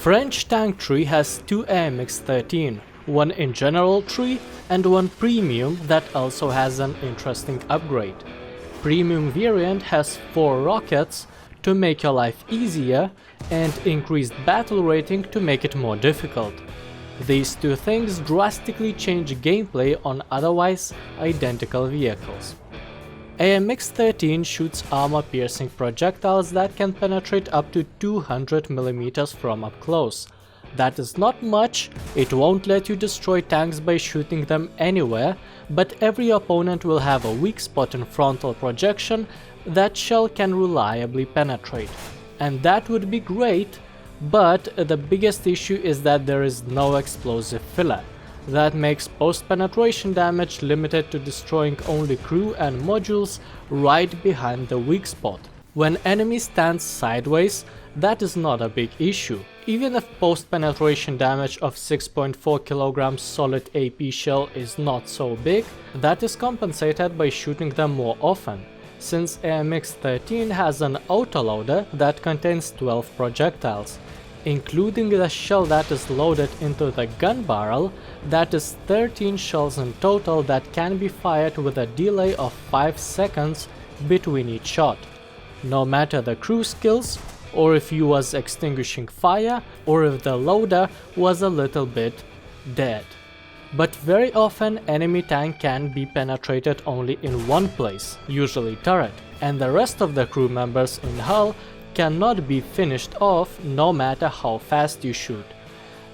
French tank tree has two AMX-13, one in general tree and one premium that also has an interesting upgrade. Premium variant has 4 rockets to make your life easier and increased battle rating to make it more difficult. These two things drastically change gameplay on otherwise identical vehicles. AMX-13 shoots armor-piercing projectiles that can penetrate up to 200 mm from up close. That is not much, it won't let you destroy tanks by shooting them anywhere, but every opponent will have a weak spot in frontal projection that shell can reliably penetrate. And that would be great, but the biggest issue is that there is no explosive filler. That makes post-penetration damage limited to destroying only crew and modules right behind the weak spot. When enemy stands sideways, that is not a big issue. Even if post-penetration damage of 6.4 kg solid AP shell is not so big, that is compensated by shooting them more often, since AMX-13 has an autoloader that contains 12 projectiles. Including the shell that is loaded into the gun barrel, that is 13 shells in total that can be fired with a delay of 5 seconds between each shot. No matter the crew skills, or if you was extinguishing fire, or if the loader was a little bit dead. But very often enemy tank can be penetrated only in one place, usually turret, and the rest of the crew members in hull cannot be finished off no matter how fast you shoot.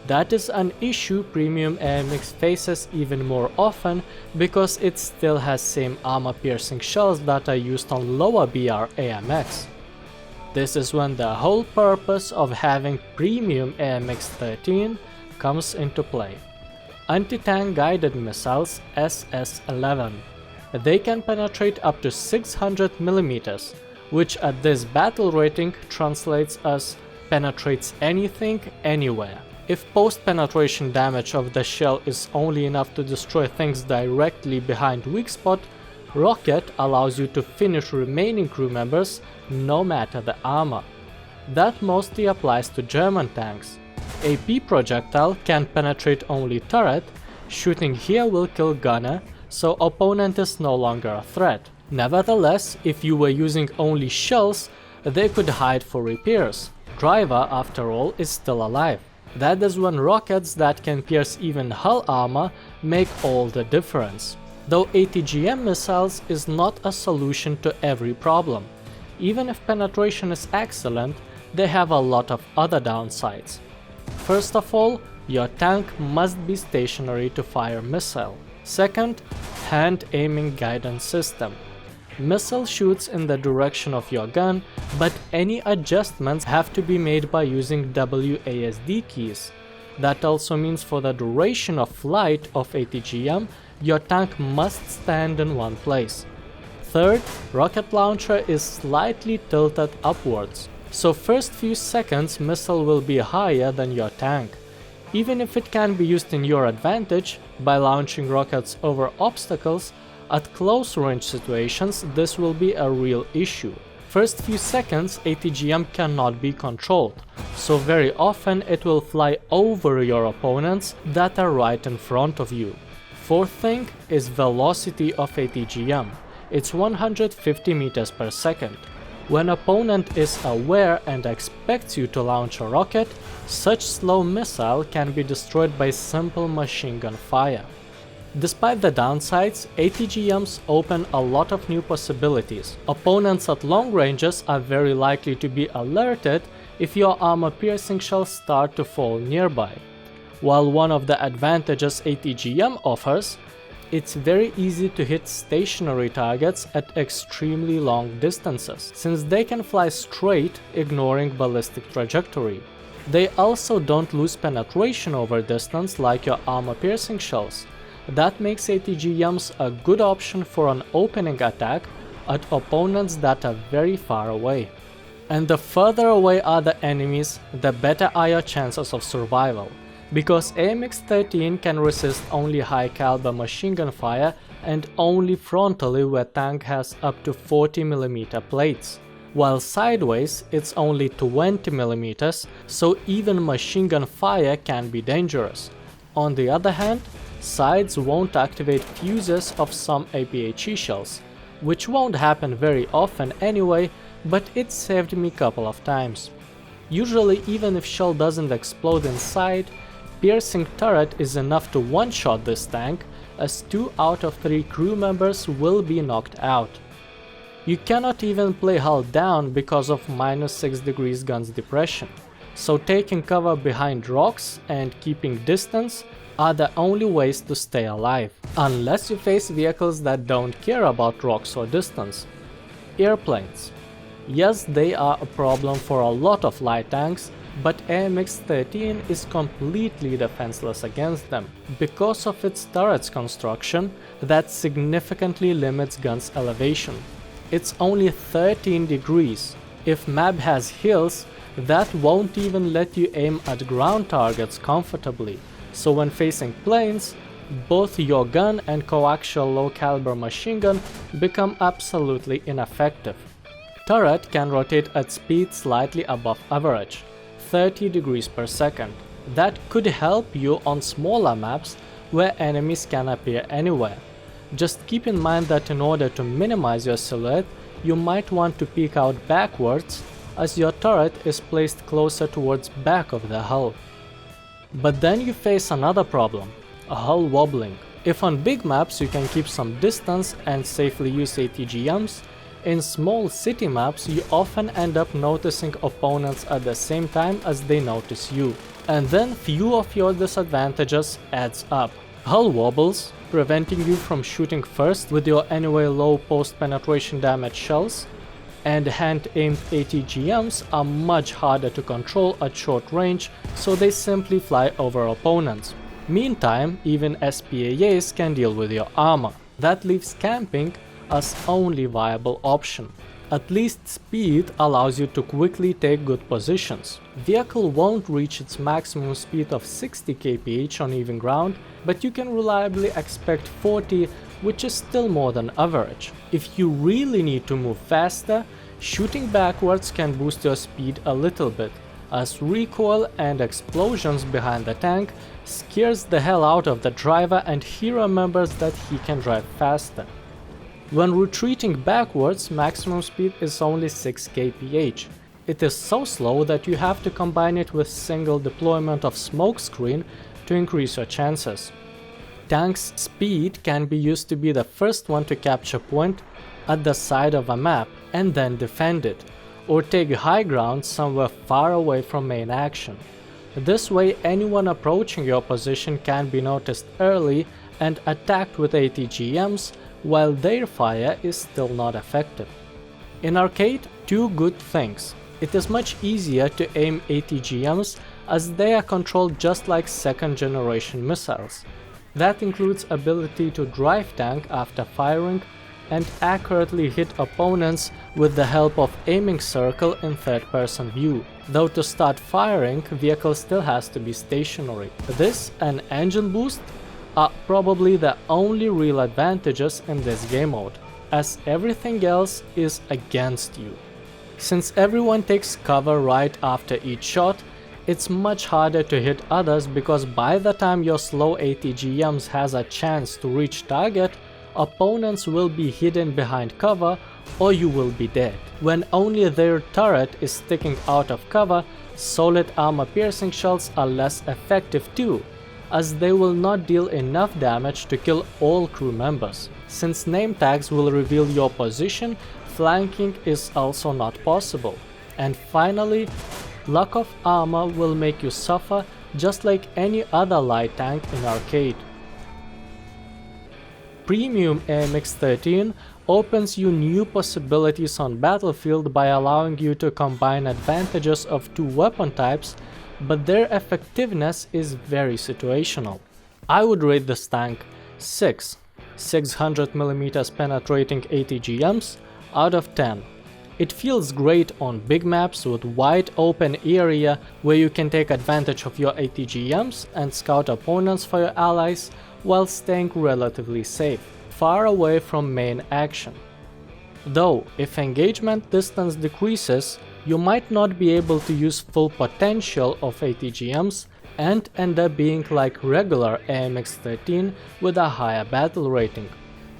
That is an issue premium AMX faces even more often because it still has same armor piercing shells that are used on lower BR AMX. This is when the whole purpose of having premium AMX-13 comes into play. Anti-tank guided missiles SS.11. They can penetrate up to 600 mm, which at this battle rating translates as penetrates anything, anywhere. If post-penetration damage of the shell is only enough to destroy things directly behind weak spot, rocket allows you to finish remaining crew members no matter the armor. That mostly applies to German tanks. AP projectile can penetrate only turret, shooting here will kill gunner, so opponent is no longer a threat. Nevertheless, if you were using only shells, they could hide for repairs. Driver, after all, is still alive. That is when rockets that can pierce even hull armor make all the difference. Though ATGM missiles is not a solution to every problem. Even if penetration is excellent, they have a lot of other downsides. First of all, your tank must be stationary to fire missile. Second, hand aiming guidance system. Missile shoots in the direction of your gun, but any adjustments have to be made by using WASD keys. That also means for the duration of flight of ATGM, your tank must stand in one place. Third, rocket launcher is slightly tilted upwards, so first few seconds missile will be higher than your tank. Even if it can be used in your advantage by launching rockets over obstacles, at close range situations this will be a real issue. First few seconds ATGM cannot be controlled, so very often it will fly over your opponents that are right in front of you. Fourth thing is velocity of ATGM. It's 150 meters per second. When opponent is aware and expects you to launch a rocket, such slow missile can be destroyed by simple machine gun fire. Despite the downsides, ATGMs open a lot of new possibilities. Opponents at long ranges are very likely to be alerted if your armor-piercing shells start to fall nearby. While one of the advantages ATGM offers, it's very easy to hit stationary targets at extremely long distances, since they can fly straight, ignoring ballistic trajectory. They also don't lose penetration over distance like your armor-piercing shells. That makes ATGMs a good option for an opening attack at opponents that are very far away. And the further away are the enemies, the better are your chances of survival, because AMX-13 can resist only high caliber machine gun fire and only frontally where tank has up to 40 mm plates. while sideways it's only 20mm, so even machine gun fire can be dangerous. On the other hand, sides won't activate fuses of some APHE shells, which won't happen very often anyway, but it saved me a couple of times. Usually, even if shell doesn't explode inside, piercing turret is enough to one-shot this tank, as 2 out of 3 crew members will be knocked out. You cannot even play hull down because of -6 degrees guns depression, so taking cover behind rocks and keeping distance are the only ways to stay alive, unless you face vehicles that don't care about rocks or distance. Airplanes. Yes, they are a problem for a lot of light tanks, but AMX-13 is completely defenseless against them, because of its turret's construction that significantly limits guns' elevation. It's only 13 degrees. If map has hills, that won't even let you aim at ground targets comfortably, so when facing planes, both your gun and coaxial low-caliber machine gun become absolutely ineffective. Turret can rotate at speed slightly above average, 30 degrees per second. That could help you on smaller maps where enemies can appear anywhere. Just keep in mind that in order to minimize your silhouette, you might want to peek out backwards, as your turret is placed closer towards back of the hull. But then you face another problem, a hull wobbling. If on big maps you can keep some distance and safely use ATGMs, in small city maps you often end up noticing opponents at the same time as they notice you, and then few of your disadvantages adds up. Hull wobbles, preventing you from shooting first with your anyway low post-penetration damage shells, and hand-aimed ATGMs are much harder to control at short range, so they simply fly over opponents. Meantime, even SPAAs can deal with your armor. That leaves camping as only viable option. At least speed allows you to quickly take good positions. Vehicle won't reach its maximum speed of 60 kph on even ground, but you can reliably expect 40, which is still more than average. If you really need to move faster, shooting backwards can boost your speed a little bit, as recoil and explosions behind the tank scares the hell out of the driver and he remembers that he can drive faster. When retreating backwards, maximum speed is only 6 kph. It is so slow that you have to combine it with single deployment of smokescreen to increase your chances. Tank's speed can be used to be the first one to capture point at the side of a map and then defend it, or take high ground somewhere far away from main action. This way anyone approaching your position can be noticed early and attacked with ATGMs while their fire is still not effective. In arcade, two good things. It is much easier to aim ATGMs as they are controlled just like second generation missiles. That includes ability to drive tank after firing and accurately hit opponents with the help of aiming circle in third-person view. Though to start firing, vehicle still has to be stationary. This and engine boost are probably the only real advantages in this game mode, as everything else is against you. Since everyone takes cover right after each shot, it's much harder to hit others because by the time your slow ATGMs has a chance to reach target, opponents will be hidden behind cover or you will be dead. When only their turret is sticking out of cover, solid armor piercing shells are less effective too, as they will not deal enough damage to kill all crew members. Since name tags will reveal your position, flanking is also not possible. And finally, lack of armor will make you suffer just like any other light tank in arcade. Premium AMX-13 opens you new possibilities on battlefield by allowing you to combine advantages of two weapon types, but their effectiveness is very situational. I would rate this tank 6 600mm penetrating ATGMs out of 10. It feels great on big maps with wide open area where you can take advantage of your ATGMs and scout opponents for your allies while staying relatively safe, far away from main action. Though, if engagement distance decreases, you might not be able to use full potential of ATGMs and end up being like regular AMX-13 with a higher battle rating.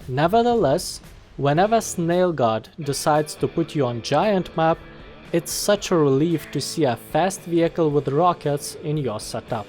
Nevertheless, whenever Snail God decides to put you on giant map, it's such a relief to see a fast vehicle with rockets in your setup.